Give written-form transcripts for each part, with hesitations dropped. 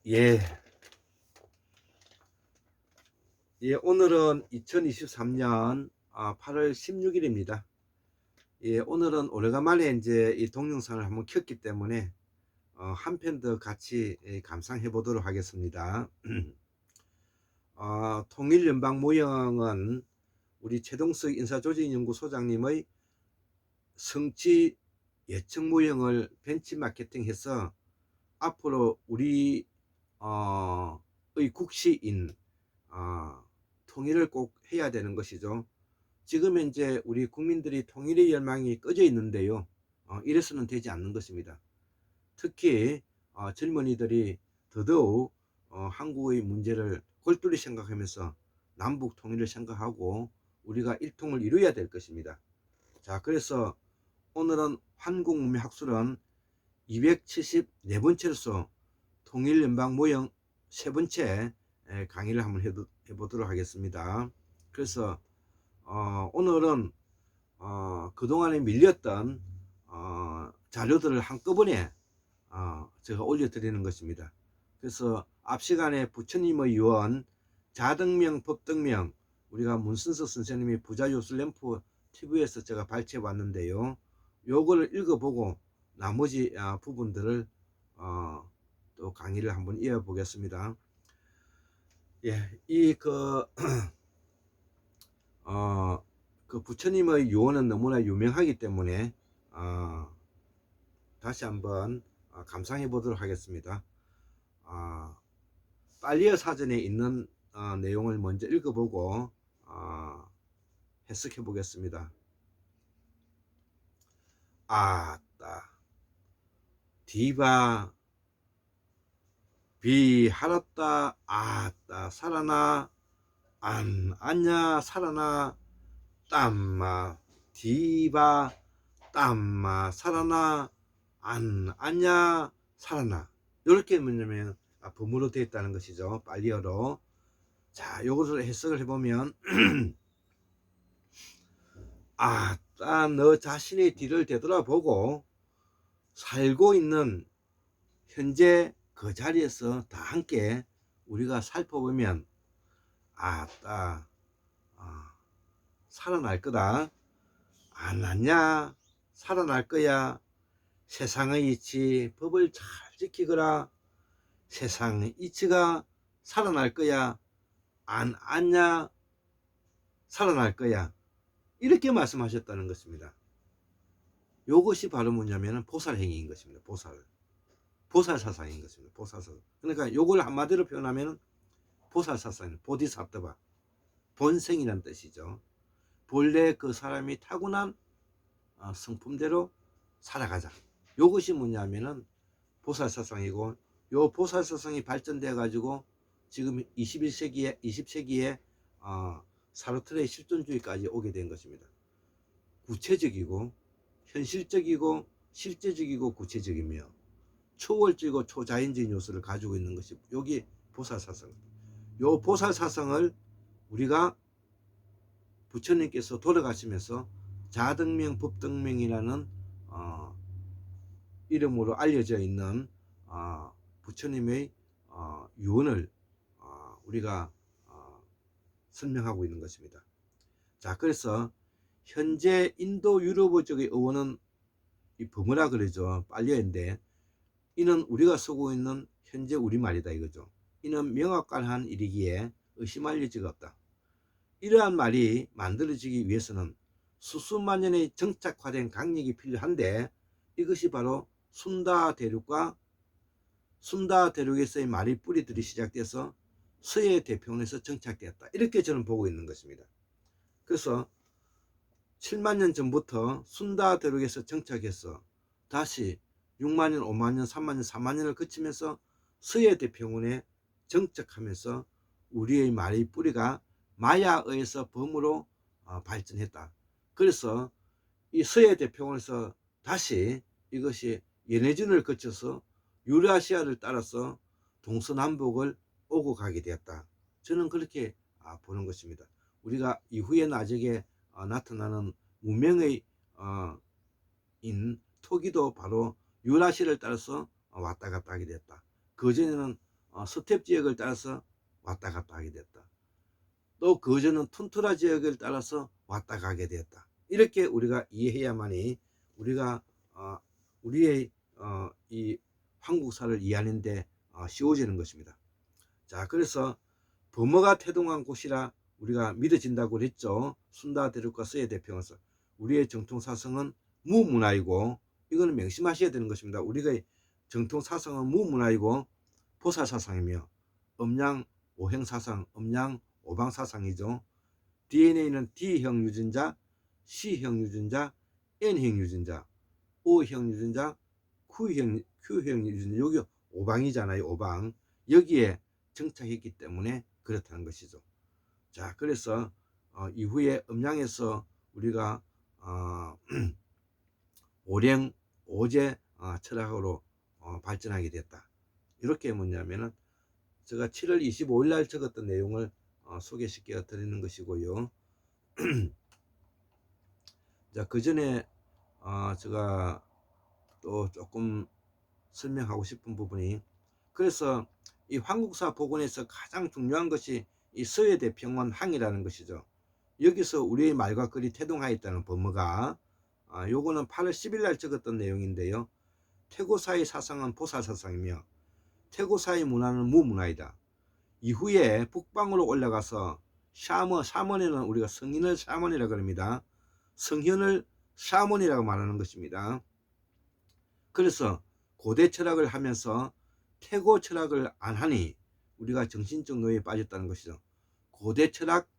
예, 오늘은 2023년 8월 16일입니다. 오늘은 오래간만에 이제 이 동영상을 한번 켰기 때문에 한 편 더 같이 감상해 보도록 하겠습니다. 통일연방모형은 우리 최동석 인사조직연구소장님의 성취 예측 모형을 벤치마케팅해서 앞으로 우리 의 국시인 통일을 꼭 해야 되는 것이죠. 지금 현재 우리 국민들이 통일의 열망이 꺼져 있는데요. 이래서는 되지 않는 것입니다. 특히 젊은이들이 더더욱 한국의 문제를 골똘히 생각하면서 남북 통일을 생각하고 우리가 일통을 이루어야 될 것입니다. 자, 그래서 오늘은 한국문명학술은 274번째로서 통일연방 모형 세 번째 강의를 한번 해보도록 하겠습니다. 그래서 오늘은 그동안에 밀렸던 자료들을 한꺼번에 제가 올려드리는 것입니다. 그래서 앞 시간에 부처님의 유언, 자등명, 법등명, 우리가 문순석 선생님이 부자요술램프 TV에서 제가 발췌해 왔는데요. 요거를 읽어보고 나머지 부분들을 또 강의를 한번 이어보겠습니다. 예, 그 부처님의 유언은 너무나 유명하기 때문에 다시 한번 감상해 보도록 하겠습니다. 빨리어 사전에 있는 내용을 먼저 읽어보고 해석해 보겠습니다. 아따 디바 비하랐다 아따 살아나 안 안냐 살아나 땀마 디바 땀마 살아나 안 안냐 살아나 이렇게 뭐냐면 범으로 되어 있다는 것이죠. 빨리어로. 자, 요것을 해석을 해보면 아따 너 자신의 뒤를 되돌아보고 살고 있는 현재 그 자리에서 다 함께 우리가 살펴보면 아따 살아날 거다. 안 났냐? 살아날 거야. 세상의 이치 법을 잘 지키거라. 세상의 이치가 살아날 거야. 안 안냐? 살아날 거야. 이렇게 말씀하셨다는 것입니다. 이것이 바로 뭐냐면 보살행위인 것입니다. 보살사상인 것입니다. 보살사상. 그러니까 이걸 한마디로 표현하면 보살사상, 보디사트바, 본생이라는 뜻이죠. 본래 그 사람이 타고난 성품대로 살아가자. 이것이 뭐냐면은 보살사상이고, 요 보살사상이 발전돼 가지고 지금 20세기에 사르트르의 실존주의까지 오게 된 것입니다. 구체적이고 현실적이고 실제적이고 구체적이며 초월적이고 초자연적인 요소를 가지고 있는 것이 여기 보살사상. 요 보살사상을 우리가 부처님께서 돌아가시면서 자등명 법등명이라는 이름으로 알려져 있는 부처님의 유언을 우리가 설명하고 있는 것입니다. 자, 그래서 현재 인도 유럽어 쪽의 어원은 이 범어라 그러죠. 빨리어인데 이는 우리가 쓰고 있는 현재 우리말이다 이거죠. 이는 명확한 일이기에 의심할 여지가 없다. 이러한 말이 만들어지기 위해서는 수수만 년의 정착화된 강력이 필요한데 이것이 바로 순다 대륙에서의 말이 뿌리들이 시작돼서 서해 대평원에서 정착되었다. 이렇게 저는 보고 있는 것입니다. 그래서 7만 년 전부터 순다 대륙에서 정착해서 다시 6만 년, 5만 년, 3만 년, 4만 년을 거치면서 서해 대평원에 정착하면서 우리의 말의 뿌리가 마야에서 범으로 발전했다. 그래서 이 서해 대평원에서 다시 이것이 연해진을 거쳐서 유라시아를 따라서 동서남북을 오고 가게 되었다. 저는 그렇게 보는 것입니다. 우리가 이후에 나중에 나타나는 문명의 토기도 바로 유라시아를 따라서 왔다 갔다 하게 됐다. 그전에는 스텝 지역을 따라서 왔다 갔다 하게 됐다. 또 거저는 툰투라 지역을 따라서 왔다 가게 되었다. 이렇게 우리가 이해해야만이 우리가 우리의 이 한국사를 이해하는데 쉬워지는 것입니다. 자, 그래서 범어가 태동한 곳이라 우리가 믿어진다고 그랬죠. 순다 대륙과 서해 대평원서. 우리의 정통 사성은 무문화이고, 이거는 명심하셔야 되는 것입니다. 우리가 정통 사성은 무문화이고 보살 사상이며 음양 오행 사상, 음양 오방 사상이죠. DNA는 D형 유전자, C형 유전자, N형 유전자, O형 유전자, Q형 유전자, 여기 오방이잖아요. 오방. 여기에 정착했기 때문에 그렇다는 것이죠. 자, 그래서 이후에 음양에서 우리가 오령 오제 철학으로 발전하게 됐다. 이렇게 뭐냐면은 제가 7월 25일 날 적었던 내용을 소개시켜 드리는 것이고요. 자, 그 전에 제가 또 조금 설명하고 싶은 부분이, 그래서 이 한국사 복원에서 가장 중요한 것이 이 서해대평원 항이라는 것이죠. 여기서 우리의 말과 글이 태동하였다는 범어가 요거는 8월 10일 날 적었던 내용인데요. 태고사의 사상은 보살사상이며 태고사의 문화는 무문화이다. 이후에 북방으로 올라가서 샤먼에는 우리가 성인을 샤먼이라고 합니다. 성현을 샤먼이라고 말하는 것입니다. 그래서 고대 철학을 하면서 태고 철학을 안 하니 우리가 정신적 노예에 빠졌다는 것이죠. 고대 철학,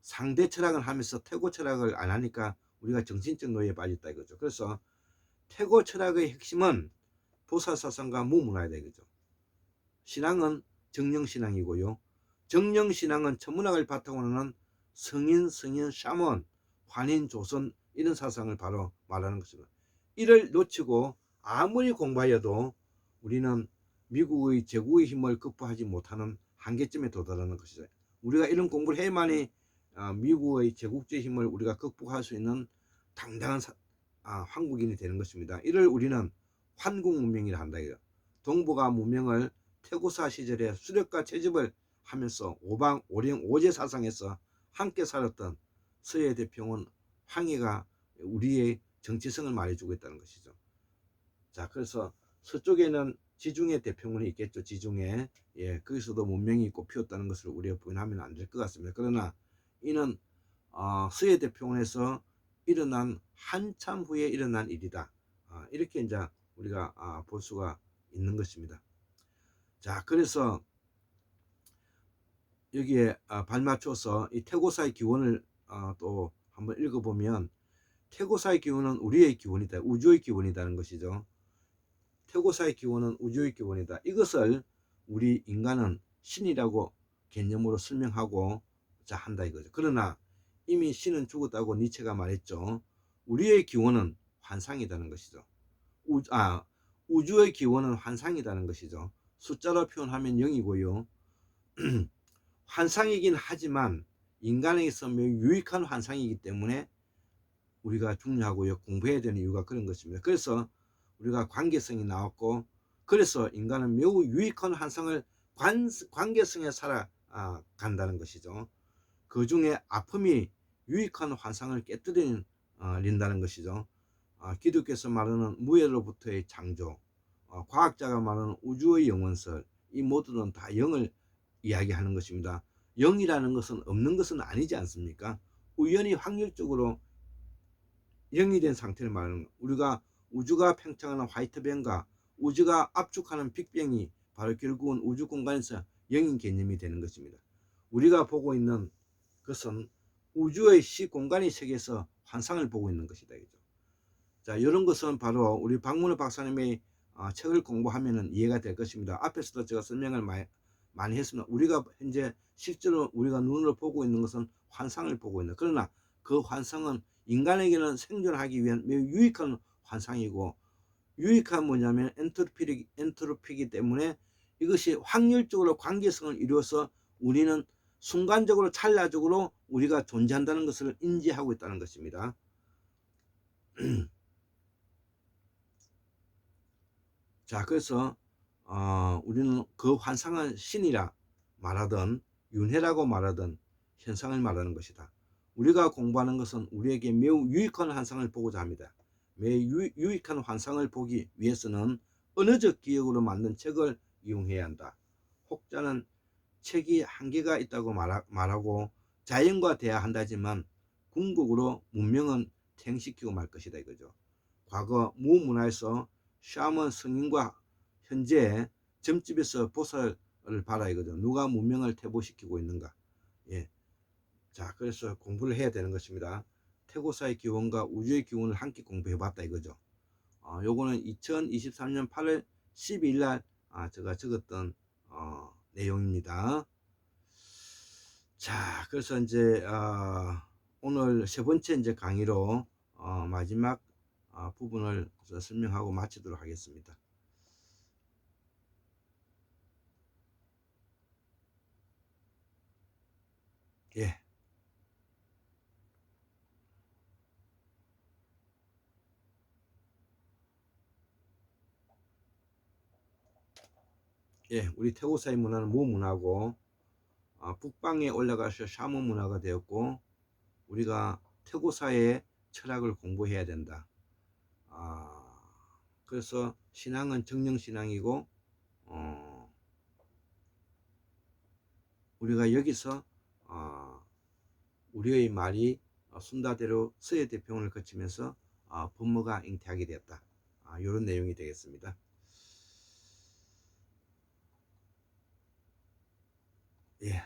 상대 철학을 하면서 태고 철학을 안 하니까 우리가 정신적 노예에 빠졌다 이거죠. 그래서 태고 철학의 핵심은 보살사상과 무문화이다 이거죠. 신앙은 정령신앙이고요. 정령신앙은 천문학을 바탕으로 하는 성인, 샤먼, 환인, 조선 이런 사상을 바로 말하는 것입니다. 이를 놓치고 아무리 공부하여도 우리는 미국의 제국의 힘을 극복하지 못하는 한계점에 도달하는 것이죠. 우리가 이런 공부를 해야만이 미국의 제국주의 힘을 우리가 극복할 수 있는 당당한 한국인이 되는 것입니다. 이를 우리는 환국 문명이라 한다. 동북아 문명을 태고사 시절에 수렵과 채집을 하면서 오방, 오령, 오제 사상에서 함께 살았던 서해 대평원 황해가 우리의 정체성을 말해주고 있다는 것이죠. 자, 그래서 서쪽에는 지중해 대평원이 있겠죠. 지중해. 예, 거기서도 문명이 꽃피웠다는 것을 우리가 부인하면 안 될 것 같습니다. 그러나 이는 서해 대평원에서 일어난 한참 후에 일어난 일이다. 이렇게 이제 우리가 볼 수가 있는 것입니다. 자, 그래서 여기에 발맞춰서 이 태고사의 기원을 또 한번 읽어보면, 태고사의 기원은 우리의 기원이다, 우주의 기원이라는 것이죠. 태고사의 기원은 우주의 기원이다. 이것을 우리 인간은 신이라고 개념으로 설명하고 한다 이거죠. 그러나 이미 신은 죽었다고 니체가 말했죠. 우리의 기원은 환상이라는 것이죠. 우주의 기원은 환상이라는 것이죠. 숫자로 표현하면 0이고요. 환상이긴 하지만 인간에게서 매우 유익한 환상이기 때문에 우리가 중요하고요. 공부해야 되는 이유가 그런 것입니다. 그래서 우리가 관계성이 나왔고, 그래서 인간은 매우 유익한 환상을 관계성에 살아간다는 것이죠. 그 중에 아픔이 유익한 환상을 깨뜨린다는 것이죠. 기독교에서 말하는 무해로부터의 창조, 과학자가 말하는 우주의 영원설, 이 모두는 다 영을 이야기하는 것입니다. 영이라는 것은 없는 것은 아니지 않습니까? 우연히 확률적으로 영이 된 상태를 말하는 것. 우리가 우주가 팽창하는 화이트뱅과 우주가 압축하는 빅뱅이 바로 결국은 우주 공간에서 영인 개념이 되는 것입니다. 우리가 보고 있는 것은 우주의 시공간의 세계에서 환상을 보고 있는 것이다. 자, 이런 것은 바로 우리 박문호 박사님의 책을 공부하면 이해가 될 것입니다. 앞에서도 제가 설명을 많이 했습니다. 우리가 현재 실제로 우리가 눈으로 보고 있는 것은 환상을 보고 있는, 그러나 그 환상은 인간에게는 생존하기 위한 매우 유익한 환상이고, 유익한 뭐냐면 엔트로피이기 때문에 이것이 확률적으로 관계성을 이루어서 우리는 순간적으로 찰나적으로 우리가 존재한다는 것을 인지하고 있다는 것입니다. 자, 그래서 우리는 그 환상은 신이라 말하든 윤회라고 말하든 현상을 말하는 것이다. 우리가 공부하는 것은 우리에게 매우 유익한 환상을 보고자 합니다. 매우 유익한 환상을 보기 위해서는 언어적 기억으로 만든 책을 이용해야 한다. 혹자는 책이 한계가 있다고 말하고 자연과 대화한다지만 궁극으로 문명은 퇴행시키고 말 것이다 이거죠. 과거 무문화에서 샤먼 성인과 현재 점집에서 보살을 봐라 이거죠. 누가 문명을 퇴보시키고 있는가. 예. 자, 그래서 공부를 해야 되는 것입니다. 태고사의 기원과 우주의 기원을 함께 공부해 봤다 이거죠. 요거는 2023년 8월 12일 날 제가 적었던 내용입니다. 자, 그래서 이제 오늘 세 번째 이제 강의로 마지막 부분을 설명하고 마치도록 하겠습니다. 예. 예, 우리 태고사의 문화는 무문화고 북방에 올라가서 샤먼 문화가 되었고 우리가 태고사의 철학을 공부해야 된다. 그래서 신앙은 정령신앙이고 우리가 여기서 우리의 말이 순다대로 서해대평원을 거치면서 법무가 잉태하게 되었다. 이런 내용이 되겠습니다. 예,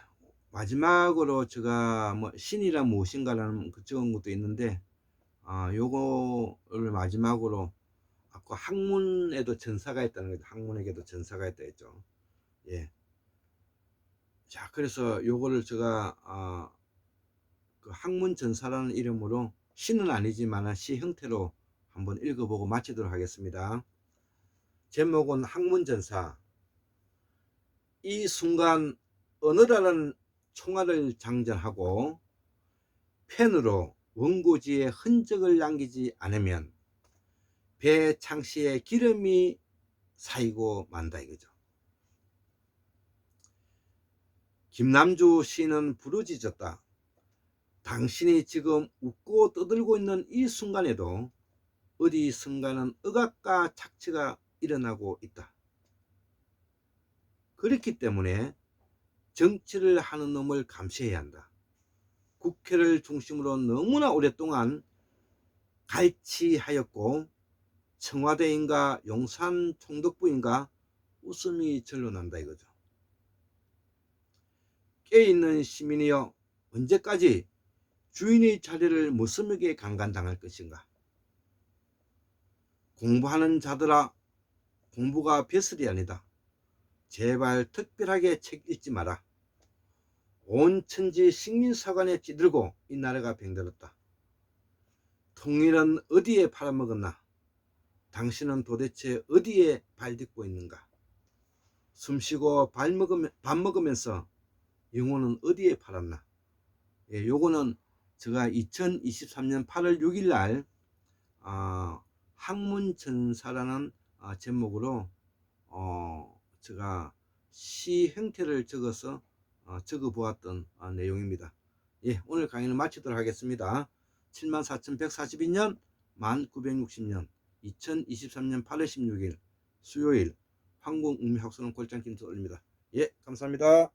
마지막으로 제가 뭐 신이란 무엇인가라는 적은 것도 있는데 요거를 마지막으로 아까 학문에도 전사가 있다는 거죠. 학문에게도 전사가 있다 했죠. 예. 자, 그래서 요거를 제가 그 학문 전사라는 이름으로 시는 아니지만 시 형태로 한번 읽어보고 마치도록 하겠습니다. 제목은 학문 전사. 이 순간 어느라는 총알을 장전하고 펜으로 원고지에 흔적을 남기지 않으면 배 창시에 기름이 쌓이고 만다 이거죠. 김남주 시인은 부르짖었다. 당신이 지금 웃고 떠들고 있는 이 순간에도 어디선가는 억압과 착취가 일어나고 있다. 그렇기 때문에 정치를 하는 놈을 감시해야 한다. 국회를 중심으로 너무나 오랫동안 갈취하였고 청와대인가 용산 총독부인가 웃음이 절로 난다 이거죠. 깨어있는 시민이여 언제까지 주인의 자리를 무스하게 강간당할 것인가. 공부하는 자들아 공부가 벼슬이 아니다. 제발 특별하게 책 읽지 마라. 온 천지 식민사관에 찌들고 이 나라가 병들었다. 통일은 어디에 팔아먹었나? 당신은 도대체 어디에 발 딛고 있는가? 숨쉬고 밥 먹으면서 영혼은 어디에 팔았나? 예, 요거는 제가 2023년 8월 6일 날 학문전사라는 제목으로 제가 시 형태를 적어서 적어 보았던 내용입니다. 예, 오늘 강의는 마치도록 하겠습니다. 74,142년 만 960년 2023년 8월 16일 수요일 황궁 웅미학술원 골장 김서 올립니다. 예, 감사합니다.